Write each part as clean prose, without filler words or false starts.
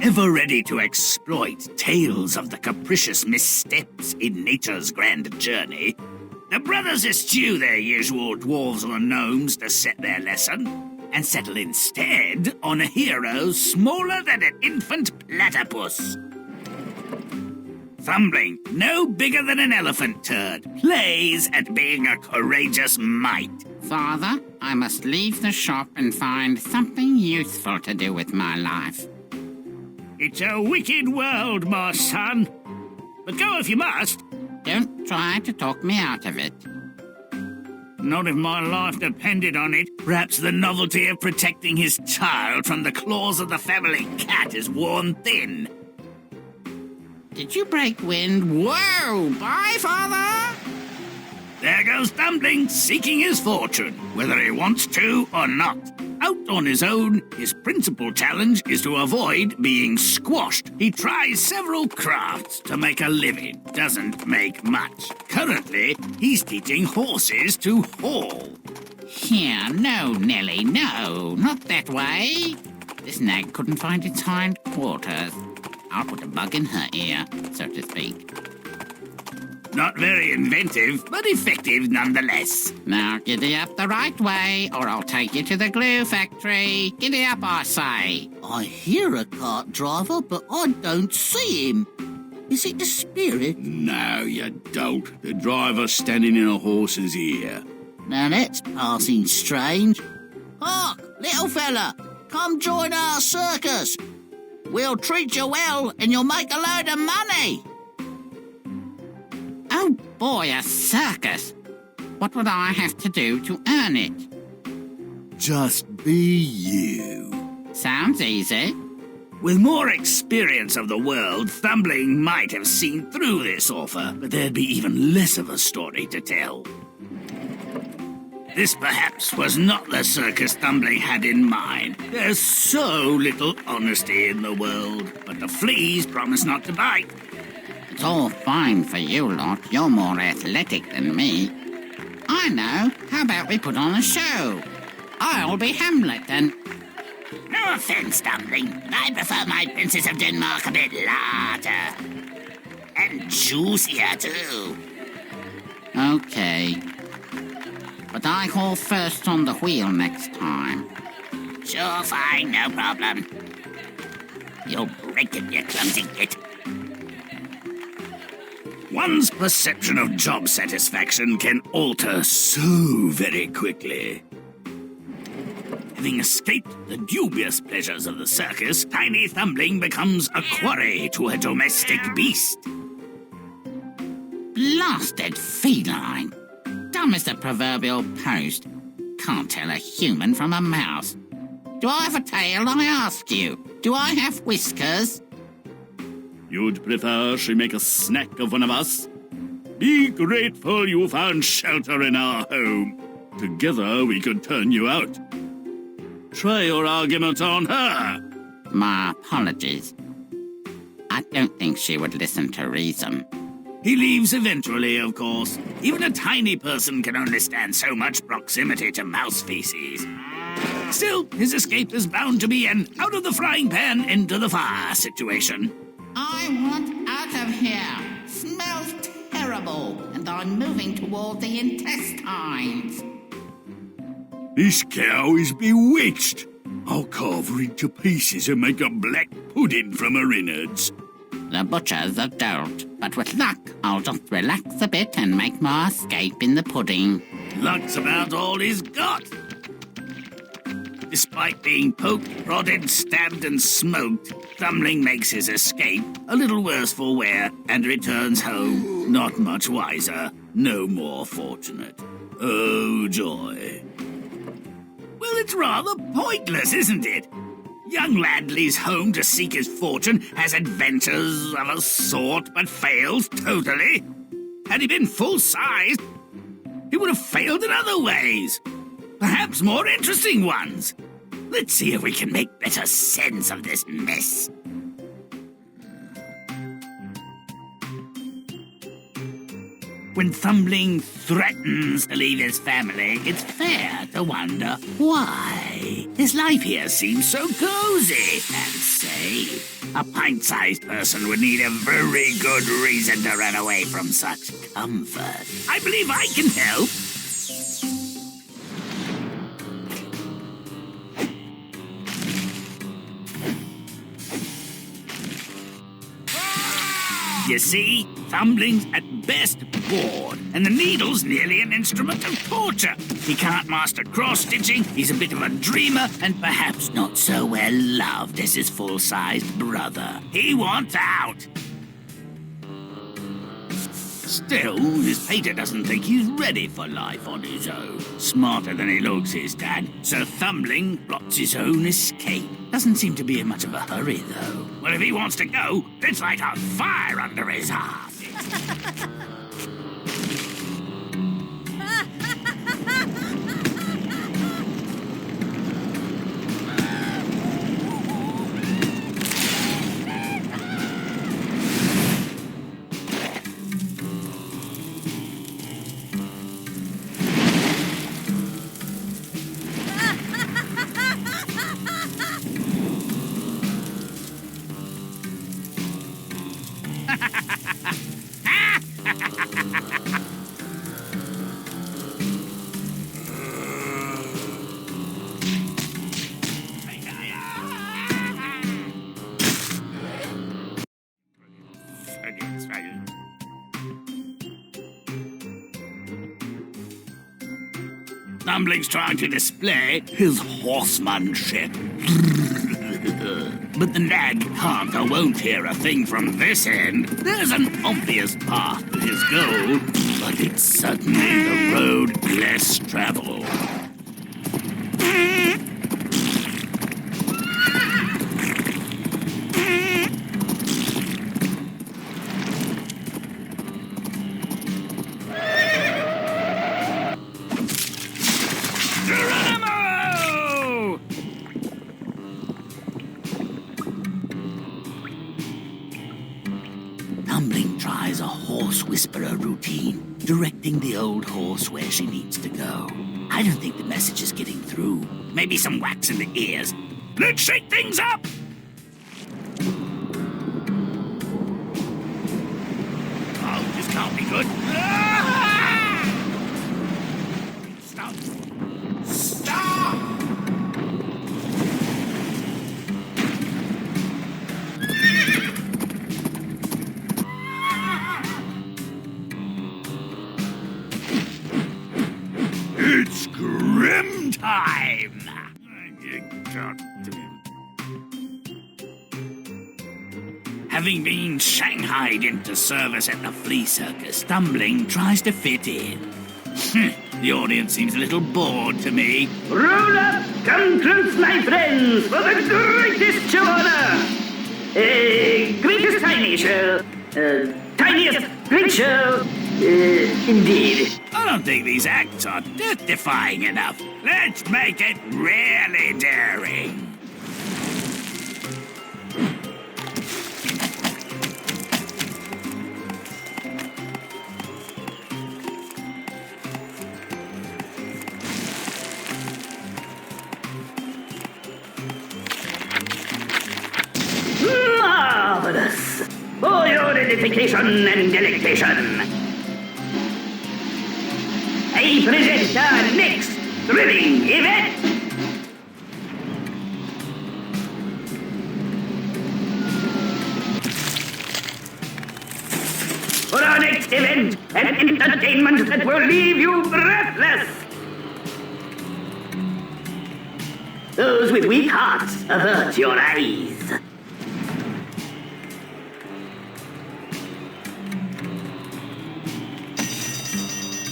ever ready to exploit tales of the capricious missteps in nature's grand journey, the brothers eschew their usual dwarves or gnomes to set their lesson, and settle instead on a hero smaller than an infant platypus. Thumbling, no bigger than an elephant turd, plays at being a courageous mite. Father, I must leave the shop and find something useful to do with my life. It's a wicked world, my son. But go if you must. Don't try to talk me out of it. Not if my life depended on it. Perhaps the novelty of protecting his child from the claws of the family cat is worn thin. Did you break wind? Whoa! Bye, Father! There goes Thumbling, seeking his fortune, whether he wants to or not. Out on his own, his principal challenge is to avoid being squashed. He tries several crafts to make a living, doesn't make much. Currently, he's teaching horses to haul. Here, no, Nelly, no, not that way. This nag couldn't find its hind quarters. I'll put a bug in her ear, so to speak. Not very inventive, but effective nonetheless. Now giddy up the right way, or I'll take you to the glue factory. Giddy up, I say. I hear a cart driver, but I don't see him. Is it the spirit? No, you don't. The driver's standing in a horse's ear. Now that's passing strange. Hark, little fella, come join our circus. We'll treat you well, and you'll make a load of money. Oh boy, a circus. What would I have to do to earn it? Just be you. Sounds easy. With more experience of the world, Thumbling might have seen through this offer, but there'd be even less of a story to tell. This perhaps was not the circus Thumbling had in mind. There's so little honesty in the world, but the fleas promise not to bite. It's all fine for you lot. You're more athletic than me. I know. How about we put on a show? I'll be Hamlet and... No offense, Thumbling, but I prefer my Princess of Denmark a bit larger. And juicier, too. Okay. But I haul first on the wheel next time. Sure, fine, no problem. You'll break it, you clumsy git. One's perception of job satisfaction can alter so very quickly. Having escaped the dubious pleasures of the circus, Tiny Thumbling becomes a quarry to a domestic beast. Blasted feline. Dumb as the proverbial post. Can't tell a human from a mouse. Do I have a tail, I ask you? Do I have whiskers? You'd prefer she make a snack of one of us? Be grateful you found shelter in our home. Together we could turn you out. Try your argument on her. My apologies. I don't think she would listen to reason. He leaves eventually, of course. Even a tiny person can understand so much proximity to mouse feces. Still, his escape is bound to be an out-of-the-frying-pan into-the-fire situation. I want out of here. Smells terrible, and I'm moving toward the intestines. This cow is bewitched. I'll carve her into pieces and make a black pudding from her innards. The butcher's a dolt, but with luck, I'll just relax a bit and make my escape in the pudding. Luck's about all he's got. Despite being poked, prodded, stabbed, and smoked, Thumbling makes his escape, a little worse for wear, and returns home, not much wiser, no more fortunate. Oh, joy. Well, it's rather pointless, isn't it? Young lad leaves home to seek his fortune, has adventures of a sort, but fails totally. Had he been full-sized, he would have failed in other ways. Perhaps more interesting ones. Let's see if we can make better sense of this mess. When Thumbling threatens to leave his family, it's fair to wonder why. His life here seems so cozy and safe. A pint-sized person would need a very good reason to run away from such comfort. I believe I can help. You see, Thumbling's at best bored, and the needle's nearly an instrument of torture. He can't master cross-stitching, he's a bit of a dreamer, and perhaps not so well loved as his full-sized brother. He wants out. Still, his pater doesn't think he's ready for life on his own. Smarter than he looks, his dad. So Thumbling plots his own escape. Doesn't seem to be in much of a hurry, though. Well, if he wants to go, it's like a fire under his arse. Thumbling's trying to display his horsemanship. But the nag can't or won't hear a thing from this end. There's an obvious path to his goal, but it's certainly the road less traveled. Thumbling tries a horse whisperer routine, directing the old horse where she needs to go. I don't think the message is getting through. Maybe some wax in the ears. Let's shake things up! Oh, this can't be good. Stop! Stop! It's Grimm time! Having been shanghaied into service at the flea circus, Thumbling tries to fit in. The audience seems a little bored to me. Roll up, come close, my friends, for the greatest show on earth! Greatest tiny show. Tiniest great show. Indeed. I don't think these acts are death-defying enough. Let's make it really daring. Marvelous! For your edification and delectation, I present our next thrilling event. For our next event, an entertainment that will leave you breathless. Those with weak hearts, avert your eyes.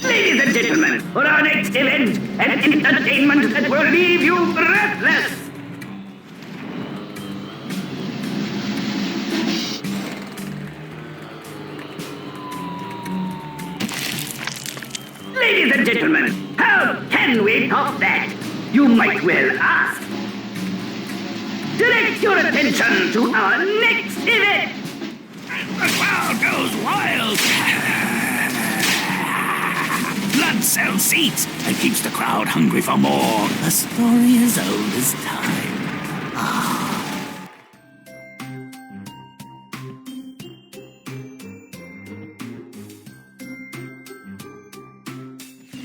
Ladies and gentlemen, for our next event, an entertainment that will leave you breathless. Ladies and gentlemen, how can we top that? You might well ask. Direct your attention to our next event. The crowd goes wild. doesn't sell seats and keeps the crowd hungry for more. A story as old as time.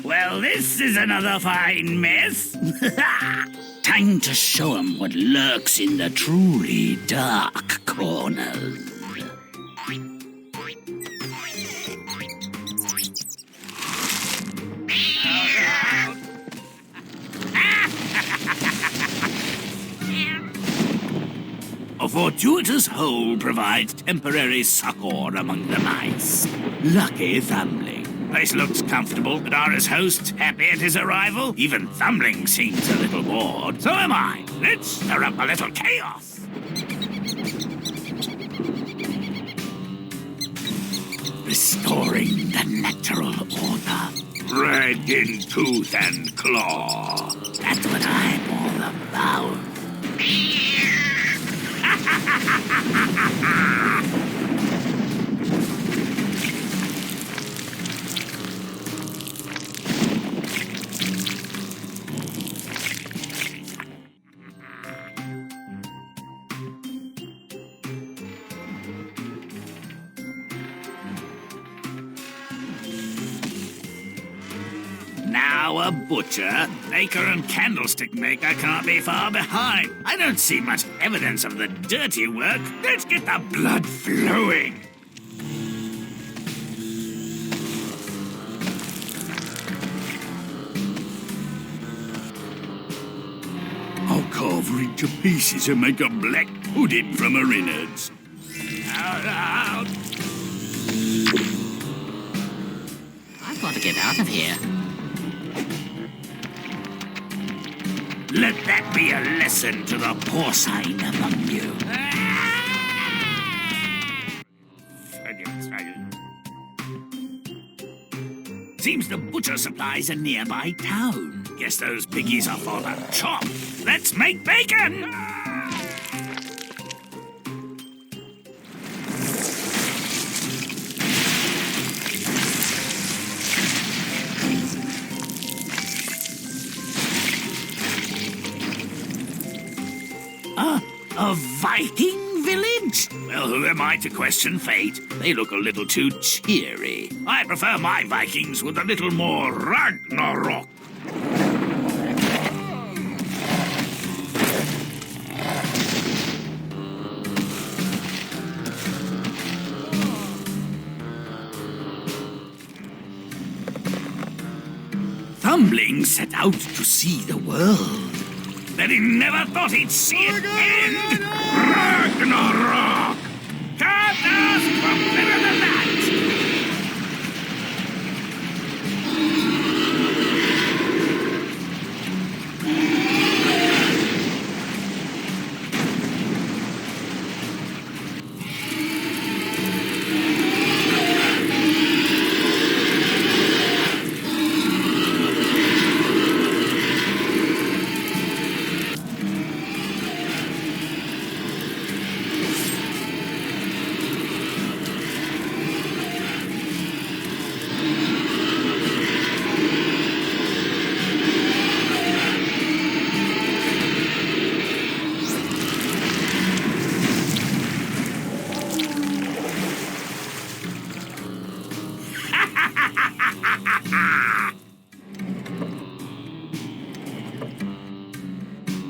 Well, this is another fine mess. Time to show 'em what lurks in the truly dark corners. A fortuitous hole provides temporary succor among the mice. Lucky Thumbling. Place looks comfortable, but are his hosts happy at his arrival? Even Thumbling seems a little bored. So am I. Let's stir up a little chaos. Restoring the natural order. Red in tooth and claw. That's what I'm all about. Now a butcher, baker and candlestick maker can't be far behind. I don't see much evidence of the dirty work. Let's get the blood flowing. I'll carve her into pieces and make a black pudding from her innards. Out. I've got to get out of here. Let that be a lesson to the porcine among you. Seems the butcher supplies a nearby town. Guess those piggies are for the chop. Let's make bacon! A Viking village? Well, who am I to question fate? They look a little too cheery. I prefer my Vikings with a little more Ragnarok. Thumbling set out to see the world. But he never thought he'd see it end. Ragnarok! Can't ask for better than that!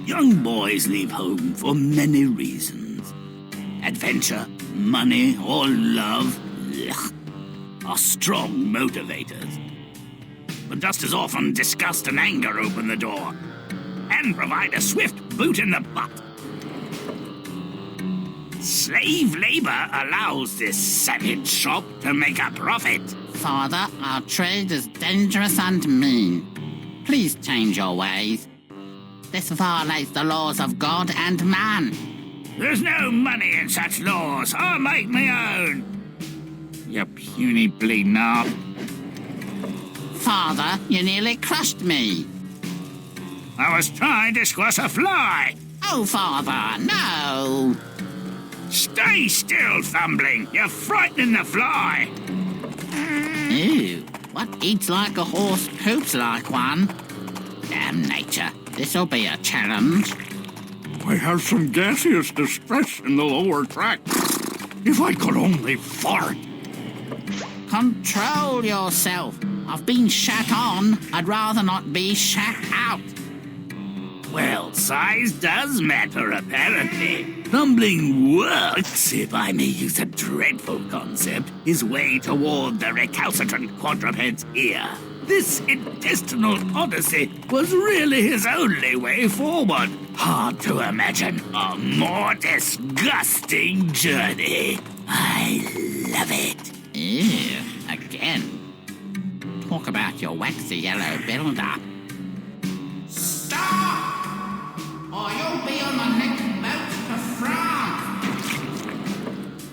Young boys leave home for many reasons. Adventure, money, or love are strong motivators. But just as often, disgust and anger open the door and provide a swift boot in the butt. Slave labor allows this savage shop to make a profit. Father, our trade is dangerous and mean. Please change your ways. This violates the laws of God and man. There's no money in such laws. I'll make my own. You puny bleeding knob. Father, you nearly crushed me. I was trying to squash a fly. Oh, Father, no. Stay still, Thumbling. You're frightening the fly. Ew, What eats like a horse poops like one. Damn nature, this'll be a challenge. I have some gaseous distress in the lower tract. If I could only fart. Control yourself. I've been shat on. I'd rather not be shat out. Well, size does matter, apparently. Thumbling works, if I may use a dreadful concept, his way toward the recalcitrant quadruped's ear. This intestinal odyssey was really his only way forward. Hard to imagine a more disgusting journey. I love it. Ew, again. Talk about your waxy yellow build-up. Stop! Or you'll be on the next boat to France.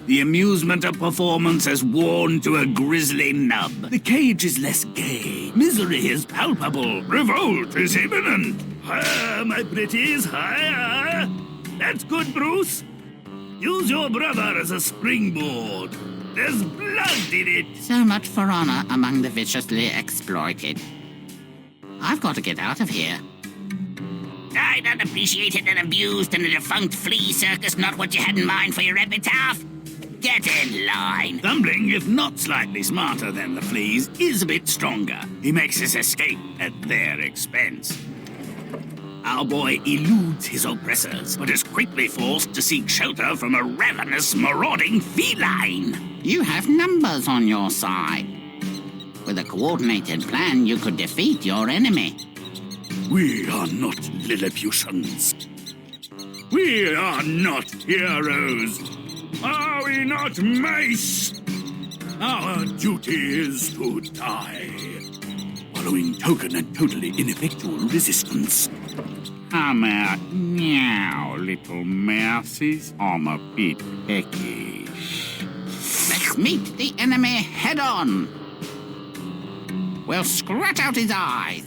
The amusement of performance has worn to a grisly nub. The cage is less gay. Misery is palpable. Revolt is imminent. Higher, my pretties, higher. That's good, Bruce. Use your brother as a springboard. There's blood in it. So much for honor among the viciously exploited. I've got to get out of here. Died unappreciated and abused in a defunct flea circus, not what you had in mind for your epitaph? Get in line. Thumbling, if not slightly smarter than the fleas, is a bit stronger. He makes his escape at their expense. Our boy eludes his oppressors, but is quickly forced to seek shelter from a ravenous, marauding feline. You have numbers on your side. With a coordinated plan, you could defeat your enemy. We are not Lilliputians. We are not heroes. Are we not, Mace? Our duty is to die, following token and totally ineffectual resistance. Come out now, little mousies. I'm a bit peckish. Let's meet the enemy head-on. We'll scratch out his eyes.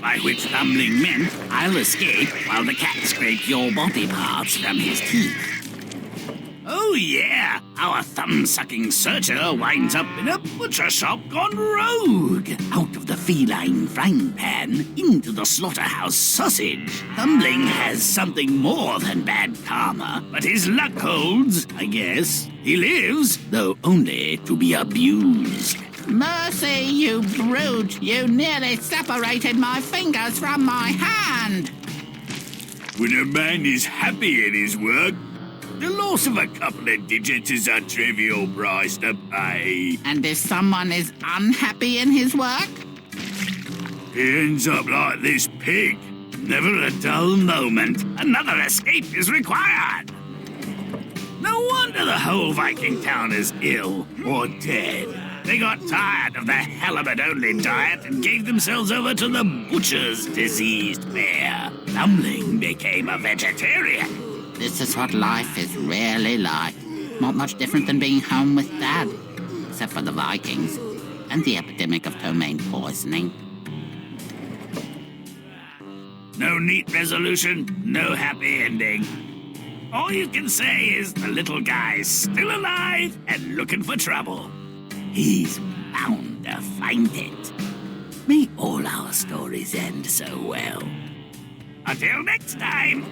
By which Thumbling meant I'll escape while the cat scrapes your body parts from his teeth. Oh yeah, our thumb-sucking searcher winds up in a butcher shop gone rogue. Out of the feline frying pan into the slaughterhouse sausage. Thumbling has something more than bad karma, but his luck holds, I guess. He lives, though only to be abused. Mercy, you brute! You nearly separated my fingers from my hand! When a man is happy in his work, the loss of a couple of digits is a trivial price to pay. And if someone is unhappy in his work? He ends up like this pig. Never a dull moment. Another escape is required. No wonder the whole Viking town is ill or dead. They got tired of the halibut-only diet and gave themselves over to the butcher's diseased bear. Thumbling became a vegetarian. This is what life is really like. Not much different than being home with Dad. Except for the Vikings and the epidemic of ptomaine poisoning. No neat resolution, no happy ending. All you can say is the little guy's still alive and looking for trouble. He's bound to find it. May all our stories end so well. Until next time.